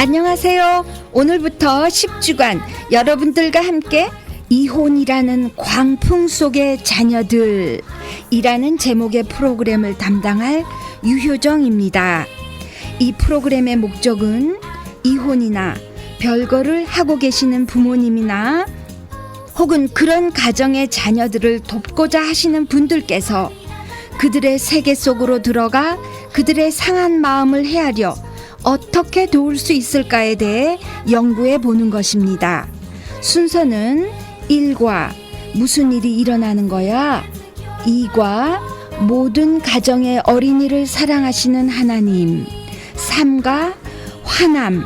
안녕하세요. 오늘부터 10주간 여러분들과 함께 이혼이라는 광풍 속의 자녀들이라는 제목의 프로그램을 담당할 유효정입니다. 이 프로그램의 목적은 이혼이나 별거를 하고 계시는 부모님이나 혹은 그런 가정의 자녀들을 돕고자 하시는 분들께서 그들의 세계 속으로 들어가 그들의 상한 마음을 헤아려 어떻게 도울 수 있을까에 대해 연구해 보는 것입니다. 순서는 1과 무슨 일이 일어나는 거야? 2과 모든 가정의 어린이를 사랑하시는 하나님. 3과 화남.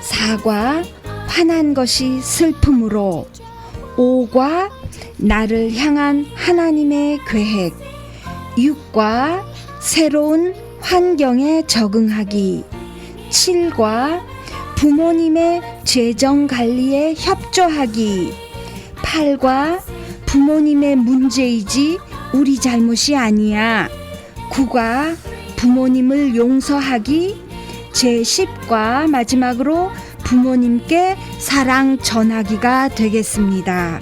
4과 화난 것이 슬픔으로. 5과 나를 향한 하나님의 계획. 6과 새로운 환경에 적응하기. 7과 부모님의 재정 관리에 협조하기. 8과 부모님의 문제이지 우리 잘못이 아니야. 9과 부모님을 용서하기. 제10과 마지막으로 부모님께 사랑 전하기가 되겠습니다.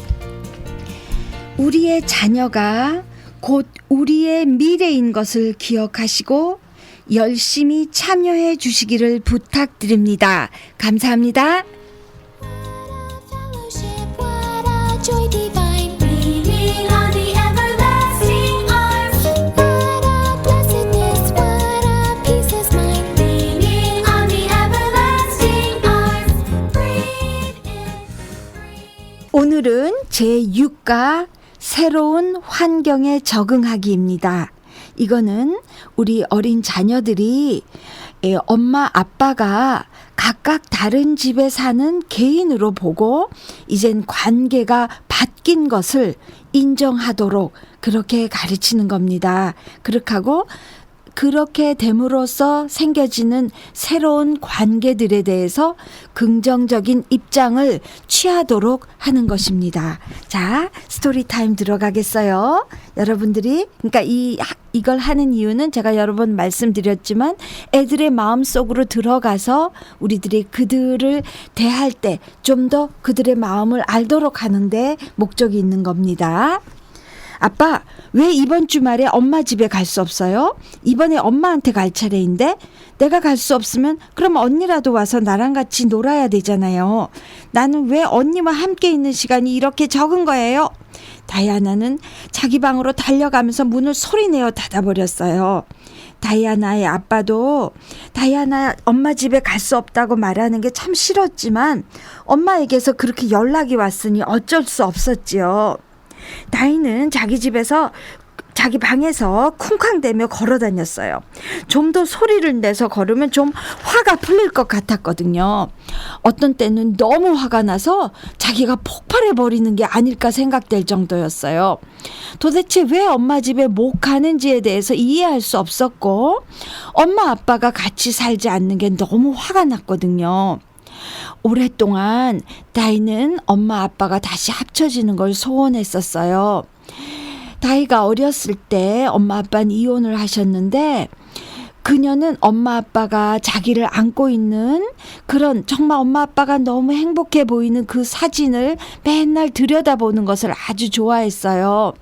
우리의 자녀가 곧 우리의 미래인 것을 기억하시고 열심히 참여해 주시기를 부탁드립니다. 감사합니다. 오늘은 제6과 새로운 환경에 적응하기입니다. 이거는 우리 어린 자녀들이 엄마 아빠가 각각 다른 집에 사는 개인으로 보고 이젠 관계가 바뀐 것을 인정하도록 그렇게 가르치는 겁니다. 그렇게 됨으로써 생겨지는 새로운 관계들에 대해서 긍정적인 입장을 취하도록 하는 것입니다. 자, 스토리 타임 들어가겠어요. 여러분들이 그러니까 이걸 하는 이유는 제가 여러 번 말씀드렸지만 애들의 마음속으로 들어가서 우리들이 그들을 대할 때 좀 더 그들의 마음을 알도록 하는데 목적이 있는 겁니다. 아빠, 왜 이번 주말에 엄마 집에 갈 수 없어요? 이번에 엄마한테 갈 차례인데 내가 갈 수 없으면 그럼 언니라도 와서 나랑 같이 놀아야 되잖아요. 나는 왜 언니와 함께 있는 시간이 이렇게 적은 거예요? 다이아나는 자기 방으로 달려가면서 문을 소리내어 닫아버렸어요. 다이아나의 아빠도 다이아나 엄마 집에 갈 수 없다고 말하는 게 참 싫었지만 엄마에게서 그렇게 연락이 왔으니 어쩔 수 없었지요. 다이는 자기 방에서 쿵쾅대며 걸어 다녔어요. 좀 더 소리를 내서 걸으면 좀 화가 풀릴 것 같았거든요. 어떤 때는 너무 화가 나서 자기가 폭발해 버리는 게 아닐까 생각될 정도였어요. 도대체 왜 엄마 집에 못 가는지에 대해서 이해할 수 없었고 엄마 아빠가 같이 살지 않는 게 너무 화가 났거든요. 오랫동안 다이는 엄마 아빠가 다시 합쳐지는 걸 소원했었어요. 다이가 어렸을 때 엄마 아빠는 이혼을 하셨는데 그녀는 엄마 아빠가 자기를 안고 있는 그런 정말 엄마 아빠가 너무 행복해 보이는 그 사진을 맨날 들여다보는 것을 아주 좋아했어요.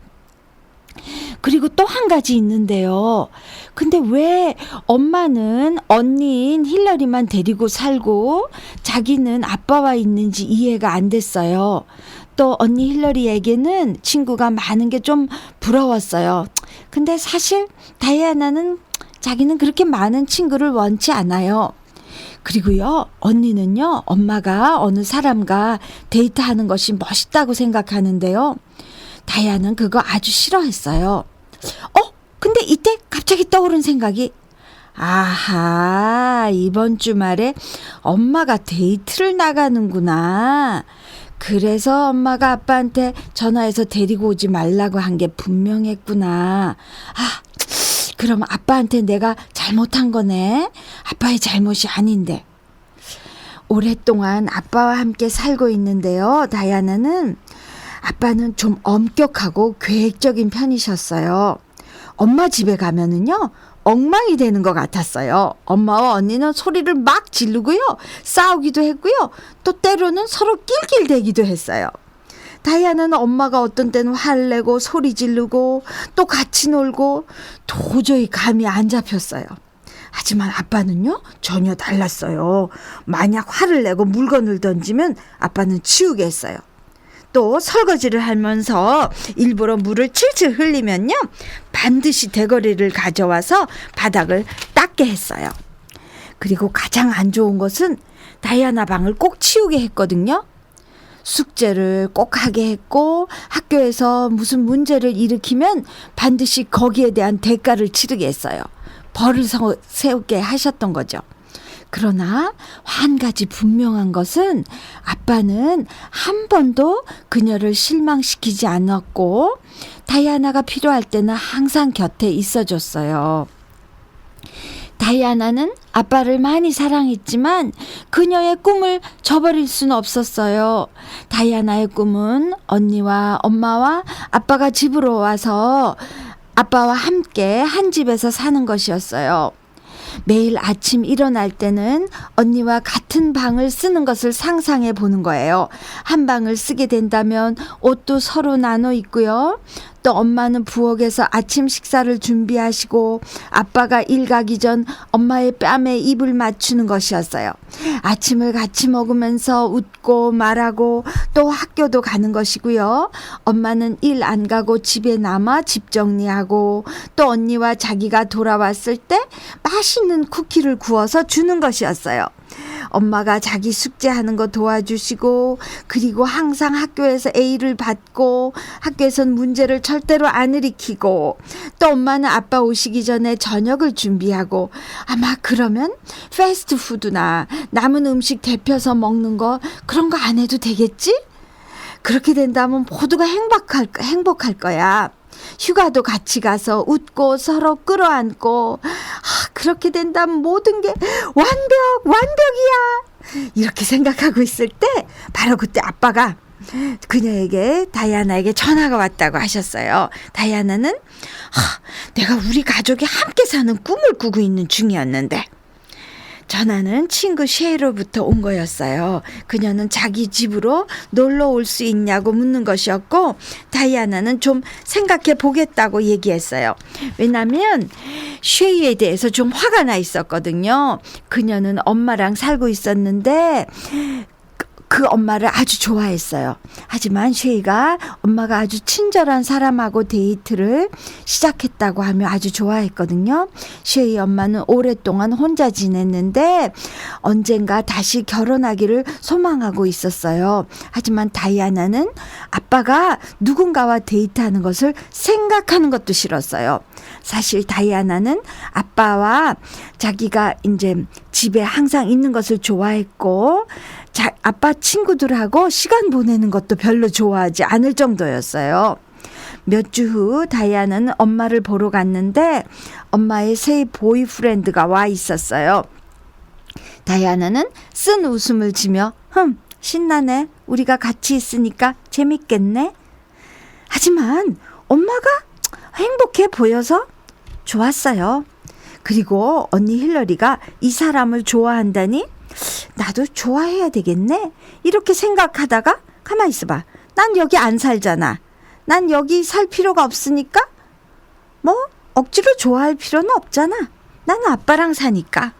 그리고 또 한 가지 있는데요. 근데 왜 엄마는 언니인 힐러리만 데리고 살고 자기는 아빠와 있는지 이해가 안 됐어요. 또 언니 힐러리에게는 친구가 많은 게 좀 부러웠어요. 근데 사실 다이아나는 자기는 그렇게 많은 친구를 원치 않아요. 그리고요, 언니는요, 엄마가 어느 사람과 데이트하는 것이 멋있다고 생각하는데요. 다이아는 그거 아주 싫어했어요. 근데 이때 갑자기 떠오른 생각이 아하, 이번 주말에 엄마가 데이트를 나가는구나. 그래서 엄마가 아빠한테 전화해서 데리고 오지 말라고 한 게 분명했구나. 그럼 아빠한테 내가 잘못한 거네. 아빠의 잘못이 아닌데. 오랫동안 아빠와 함께 살고 있는데요. 다이아나는 아빠는 좀 엄격하고 계획적인 편이셨어요. 엄마 집에 가면은요, 엉망이 되는 것 같았어요. 엄마와 언니는 소리를 막 지르고요. 싸우기도 했고요. 또 때로는 서로 낄낄대기도 했어요. 다이아나는 엄마가 어떤 때는 화를 내고 소리 지르고 또 같이 놀고 도저히 감이 안 잡혔어요. 하지만 아빠는요, 전혀 달랐어요. 만약 화를 내고 물건을 던지면 아빠는 치우게 했어요. 또 설거지를 하면서 일부러 물을 칠칠 흘리면요, 반드시 대거리를 가져와서 바닥을 닦게 했어요. 그리고 가장 안 좋은 것은 다이아나 방을 꼭 치우게 했거든요. 숙제를 꼭 하게 했고 학교에서 무슨 문제를 일으키면 반드시 거기에 대한 대가를 치르게 했어요. 벌을 세우게 하셨던 거죠. 그러나 한 가지 분명한 것은 아빠는 한 번도 그녀를 실망시키지 않았고 다이아나가 필요할 때는 항상 곁에 있어줬어요. 다이아나는 아빠를 많이 사랑했지만 그녀의 꿈을 저버릴 수는 없었어요. 다이아나의 꿈은 언니와 엄마와 아빠가 집으로 와서 아빠와 함께 한 집에서 사는 것이었어요. 매일 아침 일어날 때는 언니와 같은 방을 쓰는 것을 상상해 보는 거예요. 한 방을 쓰게 된다면 옷도 서로 나눠 입고요. 또 엄마는 부엌에서 아침 식사를 준비하시고 아빠가 일 가기 전 엄마의 뺨에 입을 맞추는 것이었어요. 아침을 같이 먹으면서 웃고 말하고 또 학교도 가는 것이고요. 엄마는 일 안 가고 집에 남아 집 정리하고 또 언니와 자기가 돌아왔을 때 맛있는 쿠키를 구워서 주는 것이었어요. 엄마가 자기 숙제하는 거 도와주시고 그리고 항상 학교에서 A를 받고 학교에선 문제를 절대로 안 일으키고 또 엄마는 아빠 오시기 전에 저녁을 준비하고 아마 그러면 패스트푸드나 남은 음식 데펴서 먹는 거 그런 거 안 해도 되겠지? 그렇게 된다면 모두가 행복할 거야. 휴가도 같이 가서 웃고 서로 끌어안고 그렇게 된다면 모든 게 완벽이야. 이렇게 생각하고 있을 때 바로 그때 아빠가 그녀에게 다이아나에게 전화가 왔다고 하셨어요. 다이아나는 내가 우리 가족이 함께 사는 꿈을 꾸고 있는 중이었는데 전화는 친구 쉐이로부터 온 거였어요. 그녀는 자기 집으로 놀러 올 수 있냐고 묻는 것이었고 다이아나는 좀 생각해 보겠다고 얘기했어요. 왜냐하면 쉐이에 대해서 좀 화가 나 있었거든요. 그녀는 엄마랑 살고 있었는데 그 엄마를 아주 좋아했어요. 하지만 쉐이가 엄마가 아주 친절한 사람하고 데이트를 시작했다고 하며 아주 좋아했거든요. 쉐이 엄마는 오랫동안 혼자 지냈는데 언젠가 다시 결혼하기를 소망하고 있었어요. 하지만 다이아나는 아빠가 누군가와 데이트하는 것을 생각하는 것도 싫었어요. 사실 다이아나는 아빠와 자기가 이제 집에 항상 있는 것을 좋아했고 아빠 친구들하고 시간 보내는 것도 별로 좋아하지 않을 정도였어요. 몇 주 후 다이아나는 엄마를 보러 갔는데 엄마의 새 보이프렌드가 와 있었어요. 다이아나는 쓴 웃음을 지며 신나네. 우리가 같이 있으니까 재밌겠네. 하지만 엄마가 행복해 보여서 좋았어요. 그리고 언니 힐러리가 이 사람을 좋아한다니 나도 좋아해야 되겠네. 이렇게 생각하다가 가만히 있어봐. 난 여기 안 살잖아. 난 여기 살 필요가 없으니까 뭐 억지로 좋아할 필요는 없잖아. 나는 아빠랑 사니까.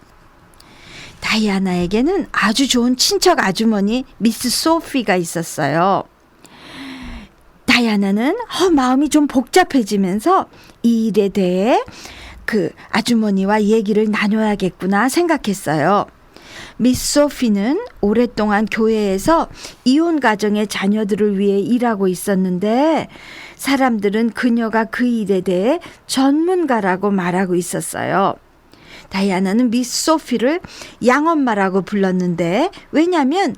다이아나에게는 아주 좋은 친척 아주머니 미스 소피가 있었어요. 다이아나는 마음이 좀 복잡해지면서 이 일에 대해 그 아주머니와 얘기를 나눠야겠구나 생각했어요. 미스 소피는 오랫동안 교회에서 이혼 가정의 자녀들을 위해 일하고 있었는데 사람들은 그녀가 그 일에 대해 전문가라고 말하고 있었어요. 다이아나는 미스 소피를 양엄마라고 불렀는데 왜냐하면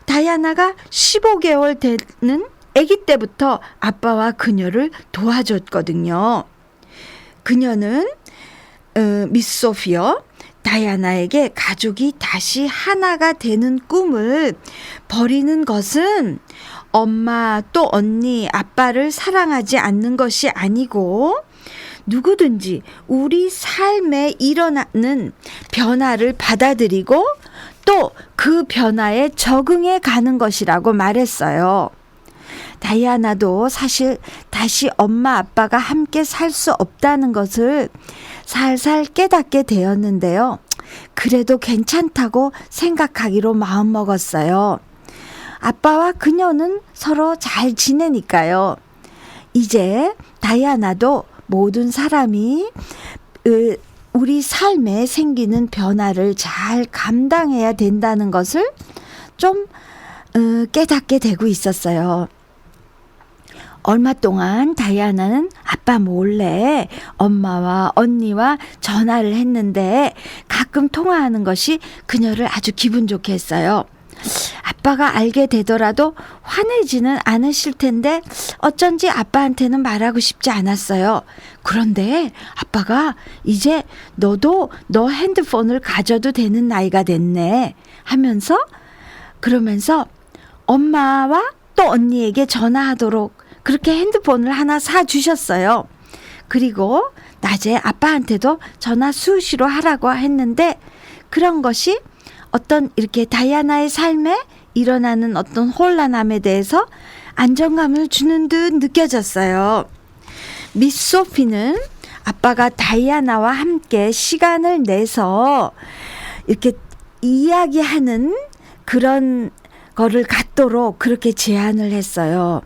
다이아나가 15개월 되는 아기 때부터 아빠와 그녀를 도와줬거든요. 그녀는 미스 소피요. 다이아나에게 가족이 다시 하나가 되는 꿈을 버리는 것은 엄마 또 언니 아빠를 사랑하지 않는 것이 아니고 누구든지 우리 삶에 일어나는 변화를 받아들이고 또 그 변화에 적응해 가는 것이라고 말했어요. 다이아나도 사실 다시 엄마 아빠가 함께 살 수 없다는 것을 살살 깨닫게 되었는데요. 그래도 괜찮다고 생각하기로 마음먹었어요. 아빠와 그녀는 서로 잘 지내니까요. 이제 다이아나도 모든 사람이 우리 삶에 생기는 변화를 잘 감당해야 된다는 것을 좀 깨닫게 되고 있었어요. 얼마 동안 다이아나는 아빠 몰래 엄마와 언니와 전화를 했는데 가끔 통화하는 것이 그녀를 아주 기분 좋게 했어요. 아빠가 알게 되더라도 화내지는 않으실 텐데 어쩐지 아빠한테는 말하고 싶지 않았어요. 그런데 아빠가 이제 너도 너 핸드폰을 가져도 되는 나이가 됐네 하면서 그러면서 엄마와 또 언니에게 전화하도록 그렇게 핸드폰을 하나 사주셨어요. 그리고 낮에 아빠한테도 전화 수시로 하라고 했는데 그런 것이 어떤 이렇게 다이아나의 삶에 일어나는 어떤 혼란함에 대해서 안정감을 주는 듯 느껴졌어요. 미스 소피는 아빠가 다이아나와 함께 시간을 내서 이렇게 이야기하는 그런 거를 갖도록 그렇게 제안을 했어요.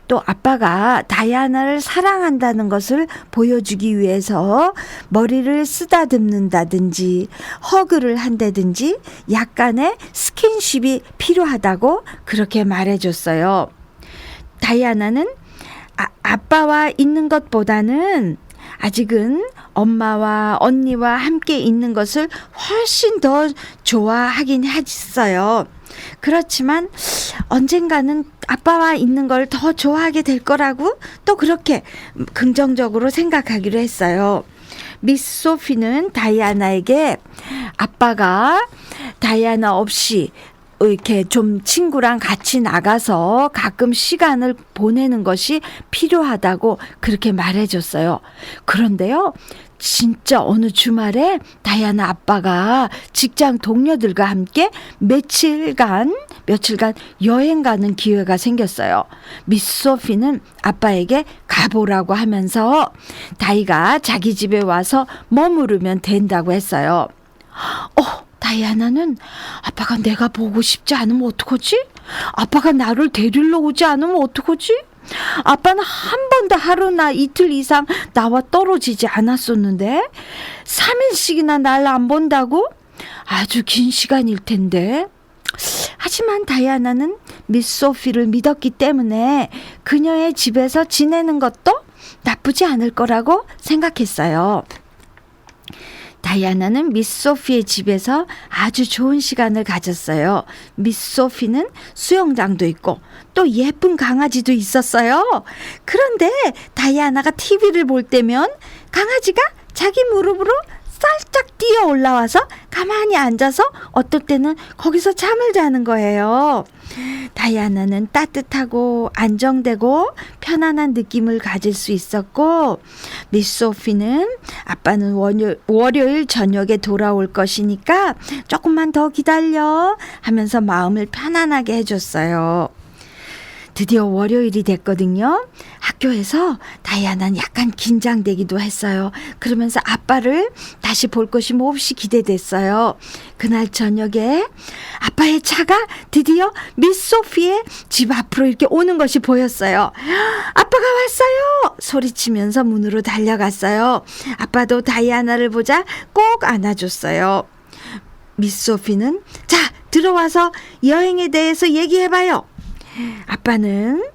또 아빠가 다이아나를 사랑한다는 것을 보여주기 위해서 머리를 쓰다듬는다든지 허그를 한다든지 약간의 스킨십이 필요하다고 그렇게 말해줬어요. 다이아나는 아빠와 있는 것보다는 아직은 엄마와 언니와 함께 있는 것을 훨씬 더 좋아하긴 했어요. 그렇지만 언젠가는 아빠와 있는 걸 더 좋아하게 될 거라고 또 그렇게 긍정적으로 생각하기로 했어요. 미스 소피는 다이아나에게 아빠가 다이아나 없이 이렇게 좀 친구랑 같이 나가서 가끔 시간을 보내는 것이 필요하다고 그렇게 말해줬어요. 그런데요, 진짜 어느 주말에 다이아나 아빠가 직장 동료들과 함께 며칠간 여행 가는 기회가 생겼어요. 미스 소피는 아빠에게 가보라고 하면서 다이가 자기 집에 와서 머무르면 된다고 했어요. 다이아나는 아빠가 내가 보고 싶지 않으면 어떡하지? 아빠가 나를 데리러 오지 않으면 어떡하지? 아빠는 한 번도 하루나 이틀 이상 나와 떨어지지 않았었는데 3일씩이나 날 안 본다고? 아주 긴 시간일 텐데. 하지만 다이아나는 미스 소피를 믿었기 때문에 그녀의 집에서 지내는 것도 나쁘지 않을 거라고 생각했어요. 다이아나는 미스 소피의 집에서 아주 좋은 시간을 가졌어요. 미스 소피는 수영장도 있고 또 예쁜 강아지도 있었어요. 그런데 다이아나가 TV를 볼 때면 강아지가 자기 무릎으로 살짝 뛰어 올라와서 가만히 앉아서 어떨 때는 거기서 잠을 자는 거예요. 다이아나는 따뜻하고 안정되고 편안한 느낌을 가질 수 있었고 미스 소피는 아빠는 월요일 저녁에 돌아올 것이니까 조금만 더 기다려 하면서 마음을 편안하게 해줬어요. 드디어 월요일이 됐거든요. 학교에서 다이아나는 약간 긴장되기도 했어요. 그러면서 아빠를 다시 볼 것이 몹시 기대됐어요. 그날 저녁에 아빠의 차가 드디어 미스 소피의 집 앞으로 이렇게 오는 것이 보였어요. 아빠가 왔어요! 소리치면서 문으로 달려갔어요. 아빠도 다이아나를 보자 꼭 안아줬어요. 미스 소피는 자, 들어와서 여행에 대해서 얘기해봐요. 아빠는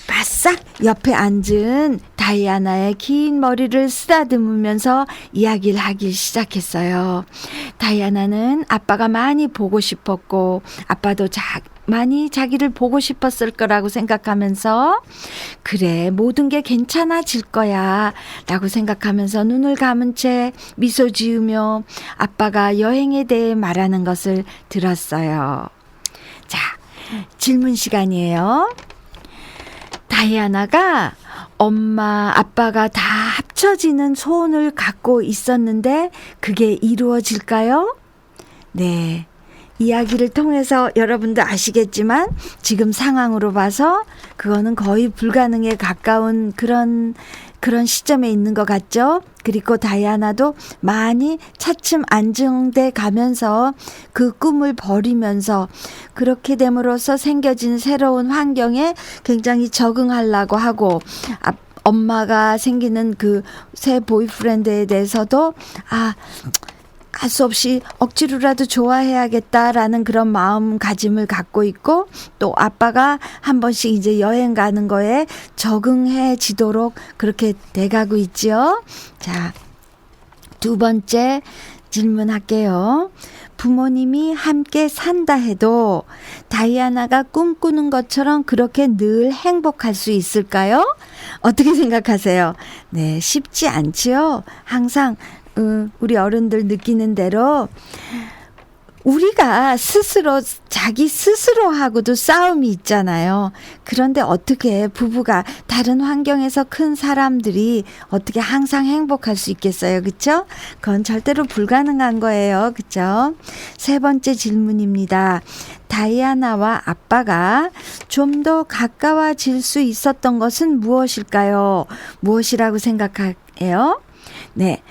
바싹 옆에 앉은 다이아나의 긴 머리를 쓰다듬으면서 이야기를 하기 시작했어요. 다이아나는 아빠가 많이 보고 싶었고 아빠도 많이 자기를 보고 싶었을 거라고 생각하면서 그래 모든 게 괜찮아질 거야 라고 생각하면서 눈을 감은 채 미소 지으며 아빠가 여행에 대해 말하는 것을 들었어요. 자, 질문 시간이에요. 다이아나가 엄마, 아빠가 다 잊혀지는 소원을 갖고 있었는데 그게 이루어질까요? 네. 이야기를 통해서 여러분도 아시겠지만 지금 상황으로 봐서 그거는 거의 불가능에 가까운 그런 시점에 있는 것 같죠. 그리고 다이아나도 많이 차츰 안정돼 가면서 그 꿈을 버리면서 그렇게 됨으로써 생겨진 새로운 환경에 굉장히 적응하려고 하고 엄마가 생기는 그 새 보이프렌드에 대해서도 할 수 없이 억지로라도 좋아해야겠다라는 그런 마음가짐을 갖고 있고 또 아빠가 한 번씩 이제 여행 가는 거에 적응해지도록 그렇게 돼가고 있죠. 자, 두 번째 질문할게요. 부모님이 함께 산다 해도 다이아나가 꿈꾸는 것처럼 그렇게 늘 행복할 수 있을까요? 어떻게 생각하세요? 네, 쉽지 않지요. 항상 우리 어른들 느끼는 대로 우리가 자기 스스로하고도 싸움이 있잖아요. 그런데 어떻게 부부가 다른 환경에서 큰 사람들이 어떻게 항상 행복할 수 있겠어요. 그렇죠? 그건 절대로 불가능한 거예요. 그렇죠? 세 번째 질문입니다. 다이아나와 아빠가 좀 더 가까워질 수 있었던 것은 무엇일까요? 무엇이라고 생각해요? 네.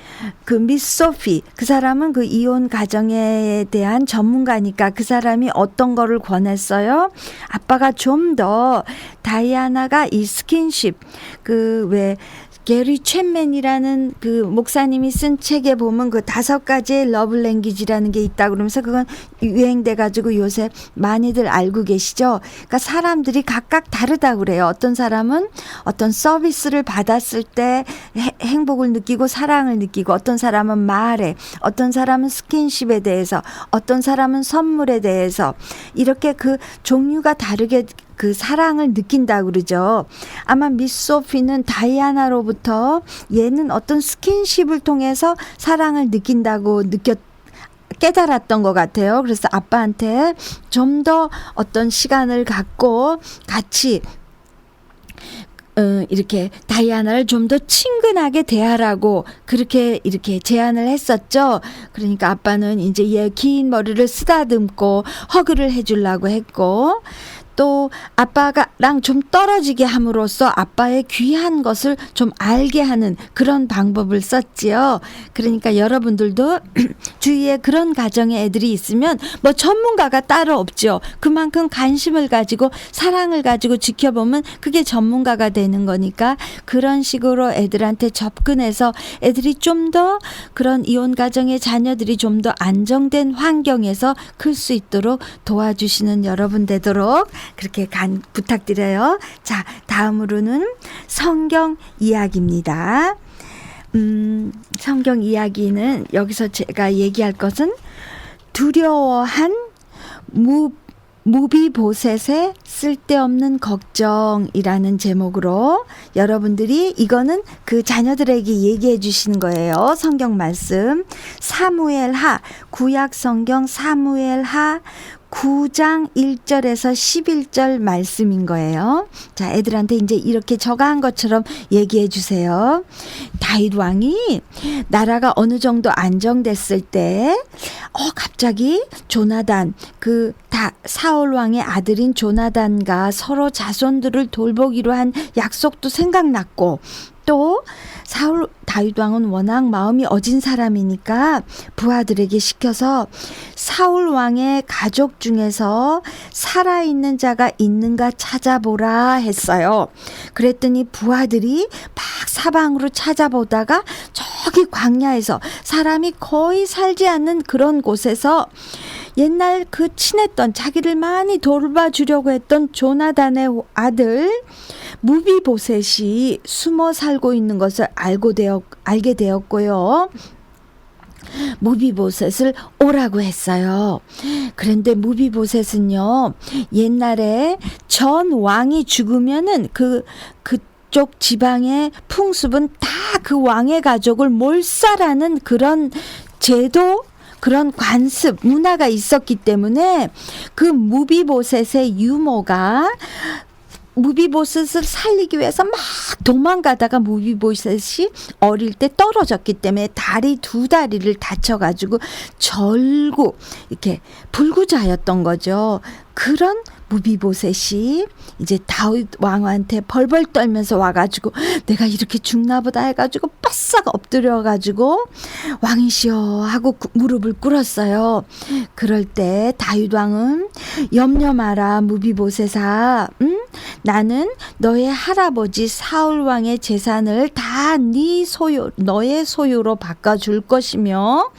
그 미스 소피, 그 사람은 그 이혼 가정에 대한 전문가니까 그 사람이 어떤 거를 권했어요? 아빠가 좀 더 다이아나가 이 스킨십, 게리 챗맨이라는 그 목사님이 쓴 책에 보면 그 5가지의 러브 랭귀지라는 게 있다 그러면서 그건 유행돼 가지고 요새 많이들 알고 계시죠. 그러니까 사람들이 각각 다르다 그래요. 어떤 사람은 어떤 서비스를 받았을 때 행복을 느끼고 사랑을 느끼고 어떤 사람은 말에 어떤 사람은 스킨십에 대해서 어떤 사람은 선물에 대해서 이렇게 그 종류가 다르게 그 사랑을 느낀다 그러죠. 아마 미스 소피는 다이아나로부터 얘는 어떤 스킨십을 통해서 사랑을 느낀다고 깨달았던 것 같아요. 그래서 아빠한테 좀 더 어떤 시간을 갖고 같이 이렇게 다이아나를 좀 더 친근하게 대하라고 그렇게 이렇게 제안을 했었죠. 그러니까 아빠는 이제 얘 긴 머리를 쓰다듬고 허그를 해주려고 했고 또 아빠랑 좀 떨어지게 함으로써 아빠의 귀한 것을 좀 알게 하는 그런 방법을 썼지요. 그러니까 여러분들도 주위에 그런 가정의 애들이 있으면 뭐 전문가가 따로 없죠. 그만큼 관심을 가지고 사랑을 가지고 지켜보면 그게 전문가가 되는 거니까 그런 식으로 애들한테 접근해서 애들이 좀 더 그런 이혼 가정의 자녀들이 좀 더 안정된 환경에서 클 수 있도록 도와주시는 여러분 되도록 그렇게 부탁드려요. 자, 다음으로는 성경 이야기입니다. 성경 이야기는 여기서 제가 얘기할 것은 두려워한 무비보셋의 쓸데없는 걱정이라는 제목으로 여러분들이 이거는 그 자녀들에게 얘기해 주시는 거예요. 성경 말씀 사무엘하 구약 성경 사무엘하 9장 1절에서 11절 말씀인 거예요. 자, 애들한테 이제 이렇게 저가한 것처럼 얘기해 주세요. 다윗 왕이 나라가 어느 정도 안정됐을 때 갑자기 조나단 사울 왕의 아들인 조나단과 서로 자손들을 돌보기로 한 약속도 생각났고 또 다윗 왕은 워낙 마음이 어진 사람이니까 부하들에게 시켜서 사울 왕의 가족 중에서 살아있는 자가 있는가 찾아보라 했어요. 그랬더니 부하들이 막 사방으로 찾아보다가 저기 광야에서 사람이 거의 살지 않는 그런 곳에서 옛날 그 친했던 자기를 많이 돌봐주려고 했던 조나단의 아들 무비보셋이 숨어 살고 있는 것을 알게 되었고요. 무비보셋을 오라고 했어요. 그런데 무비보셋은요, 옛날에 전 왕이 죽으면은 그쪽 지방의 풍습은 다 그 왕의 가족을 몰살하는 그런 제도, 그런 관습, 문화가 있었기 때문에 그 무비보셋의 유모가 무비보셋을 살리기 위해서 막 도망가다가 무비보셋이 어릴 때 떨어졌기 때문에 두 다리를 다쳐가지고 절구 이렇게 불구자였던 거죠. 그런 무비보셋이 이제 다윗 왕한테 벌벌 떨면서 와가지고 내가 이렇게 죽나 보다 해가지고 바싹 엎드려가지고 왕이시여 하고 무릎을 꿇었어요. 그럴 때 다윗 왕은 염려 마라 무비보셋아, 나는 너의 할아버지 사울 왕의 재산을 다 너의 소유로 바꿔줄 것이며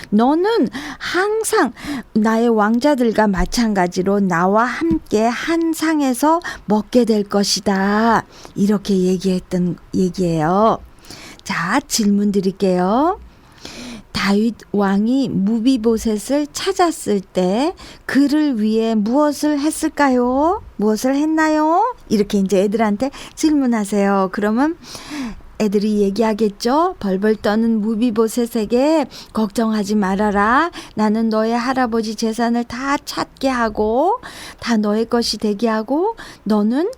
너는 항상 나의 왕자들과 마찬가지로 나와 함께 한 상에서 먹게 될 것이다. 이렇게 얘기했던 얘기예요. 자, 질문 드릴게요. 다윗 왕이 무비보셋을 찾았을 때 그를 위해 무엇을 했을까요? 무엇을 했나요? 이렇게 이제 애들한테 질문하세요. 그러면 애들이 얘기하겠죠. 벌벌 떠는 무비보셋에게 걱정하지 말아라. 나는 너의 할아버지 재산을 다 찾게 하고 다 너의 것이 되게 하고 너는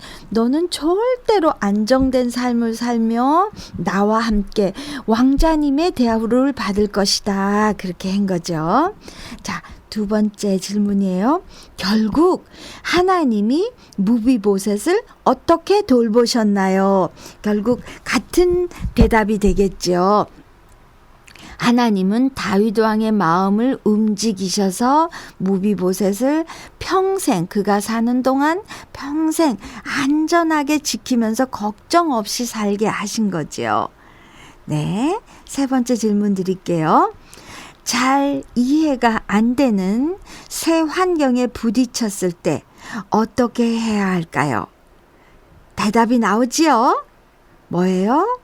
절대로 안정된 삶을 살며 나와 함께 왕자님의 대우를 받을 것이다. 그렇게 한 거죠. 자, 두 번째 질문이에요. 결국 하나님이 무비보셋을 어떻게 돌보셨나요? 결국 같은 대답이 되겠죠. 하나님은 다윗 왕의 마음을 움직이셔서 무비보셋을 평생 그가 사는 동안 평생 안전하게 지키면서 걱정 없이 살게 하신 거죠. 네, 세 번째 질문 드릴게요. 잘 이해가 안 되는 새 환경에 부딪혔을 때 어떻게 해야 할까요? 대답이 나오지요? 뭐예요?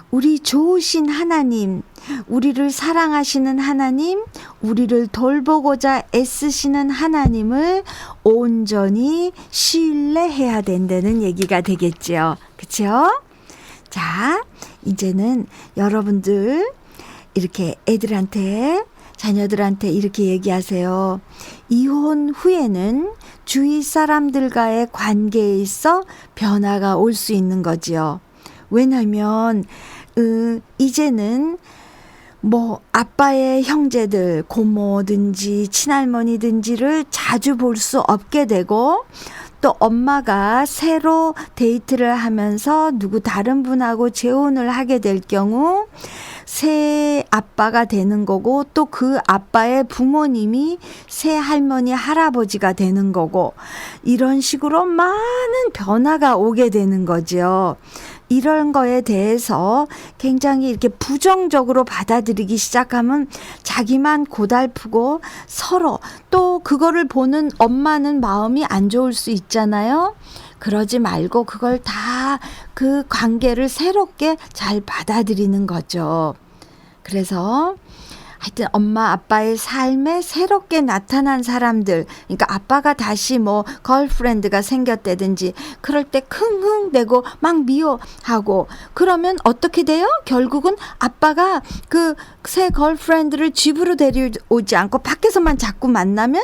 우리 좋으신 하나님, 우리를 사랑하시는 하나님, 우리를 돌보고자 애쓰시는 하나님을 온전히 신뢰해야 된다는 얘기가 되겠죠. 그렇죠? 자, 이제는 여러분들 이렇게 애들한테, 자녀들한테 이렇게 얘기하세요. 이혼 후에는 주위 사람들과의 관계에 있어 변화가 올 수 있는 거지요. 왜냐면 이제는 뭐 아빠의 형제들, 고모든지 친할머니든지를 자주 볼 수 없게 되고 또 엄마가 새로 데이트를 하면서 누구 다른 분하고 재혼을 하게 될 경우 새 아빠가 되는 거고 또 그 아빠의 부모님이 새 할머니, 할아버지가 되는 거고 이런 식으로 많은 변화가 오게 되는 거죠. 이런 거에 대해서 굉장히 이렇게 부정적으로 받아들이기 시작하면 자기만 고달프고 서로 또 그거를 보는 엄마는 마음이 안 좋을 수 있잖아요. 그러지 말고 그걸 다 그 관계를 새롭게 잘 받아들이는 거죠. 그래서 하여튼 엄마 아빠의 삶에 새롭게 나타난 사람들, 그러니까 아빠가 다시 뭐 걸프렌드가 생겼다든지 그럴 때 킁킁대고 막 미워하고 그러면 어떻게 돼요? 결국은 아빠가 그 새 걸프렌드를 집으로 데려오지 않고 밖에서만 자꾸 만나면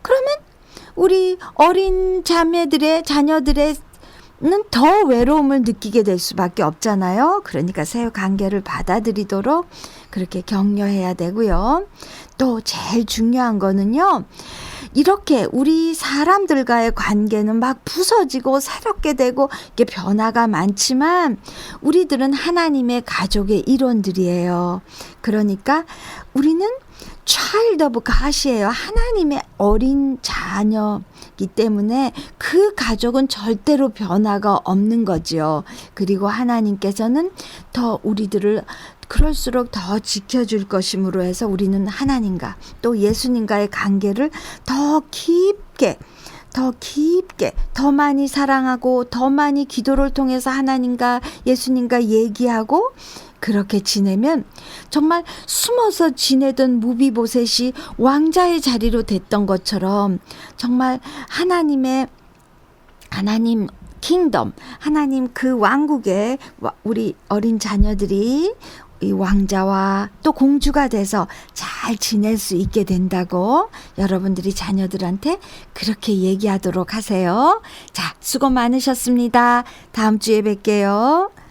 그러면 우리 어린 자녀들의 더 외로움을 느끼게 될 수밖에 없잖아요. 그러니까 새 관계를 받아들이도록 그렇게 격려해야 되고요. 또 제일 중요한 거는요. 이렇게 우리 사람들과의 관계는 막 부서지고 새롭게 되고 이게 변화가 많지만 우리들은 하나님의 가족의 일원들이에요. 그러니까 우리는 child of God이에요. 하나님의 어린 자녀이기 때문에 그 가족은 절대로 변화가 없는 거지요. 그리고 하나님께서는 더 우리들을 그럴수록 더 지켜줄 것임으로 해서 우리는 하나님과 또 예수님과의 관계를 더 깊게 더 많이 사랑하고 더 많이 기도를 통해서 하나님과 예수님과 얘기하고 그렇게 지내면 정말 숨어서 지내던 무비보셋이 왕자의 자리로 됐던 것처럼 정말 하나님 킹덤, 하나님 그 왕국에 우리 어린 자녀들이 이 왕자와 또 공주가 돼서 잘 잘 지낼 수 있게 된다고 여러분들이 자녀들한테 그렇게 얘기하도록 하세요. 자, 수고 많으셨습니다. 다음 주에 뵐게요.